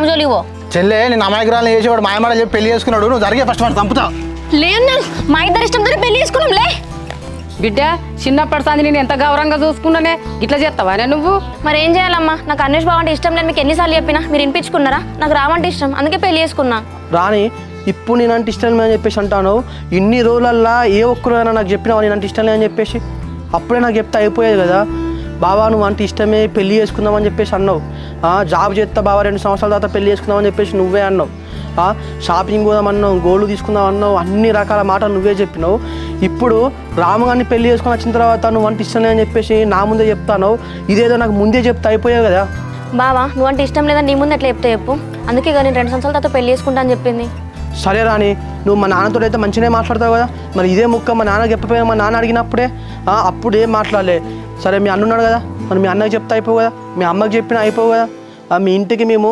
రామజోలికి పో. చెల్లె నేను అమాయకురాలు చేసేవాడు మాయమాడ చెప్పి పెళ్లి చేసుకున్నాడు. నువ్వు జరిగే ఫస్ట్ వాడు చంపుతావు. లేనా మా ఇద్దరు ఇష్టంతో పెళ్లి చేసుకున్నాం లే. బిడ్డ చిన్నప్పటి సంది నేను ఎంత గౌరవంగా చూసుకున్నానే, ఇట్లా చేస్తావానే నువ్వు? మరి ఏం చేయాలమ్మా? నాకు అన్వేష్ బావ అంటే ఇష్టం లేదు. మీకు ఎన్నిసార్లు చెప్పినా మీరు వినిపించుకున్నారా? నాకు రామంటే ఇష్టం, అందుకే పెళ్లి చేసుకున్నా. రాని ఇప్పుడు నేనంటే ఇష్టం లేదని చెప్పేసి అంటాను. ఇన్ని రోజులల్లా ఏ ఒక్కరైనా నాకు చెప్పినావా నేనంటే ఇష్టం లేదని చెప్పేసి? అప్పుడే నాకు చెప్తే అయిపోయేది కదా. బావా నువ్వు అంటే ఇష్టమే, పెళ్లి చేసుకుందామని చెప్పేసి అన్నావు. జాబ్ చేస్తా బావా 2 సంవత్సరాల తర్వాత పెళ్లి చేసుకుందామని చెప్పేసి నువ్వే అన్నావు. షాపింగ్ పోదామన్నావు, గోల్డ్ తీసుకుందాం అన్నావు, అన్ని రకాల మాటలు నువ్వే చెప్పినావు. ఇప్పుడు రాముగారిని పెళ్లి చేసుకుని వచ్చిన తర్వాత నువ్వు అంటే ఇష్టం లేదని చెప్పేసి నా ముందే చెప్తాను. ఇదేదో నాకు ముందే చెప్తే అయిపోయావు కదా. బావా నువ్వు అంటే ఇష్టం లేదని నీ ముందు ఎట్లా చెప్తే చెప్పు. అందుకే కానీ 2 సంవత్సరాల తర్వాత పెళ్లి చేసుకుంటా అని చెప్పింది. సరే రాని, నువ్వు మా నాన్నతో అయితే మంచిగానే మాట్లాడతావు కదా. మరి ఇదే ముక్క మా నాన్న చెప్పపోయా, మా నాన్న అడిగినప్పుడే అప్పుడు ఏం మాట్లాడలే. సరే మీ అన్న ఉన్నాడు కదా, మరి మీ అన్నకి చెప్తే అయిపోవు కదా, మీ అమ్మకి చెప్పినా అయిపోవు కదా. మీ ఇంటికి మేము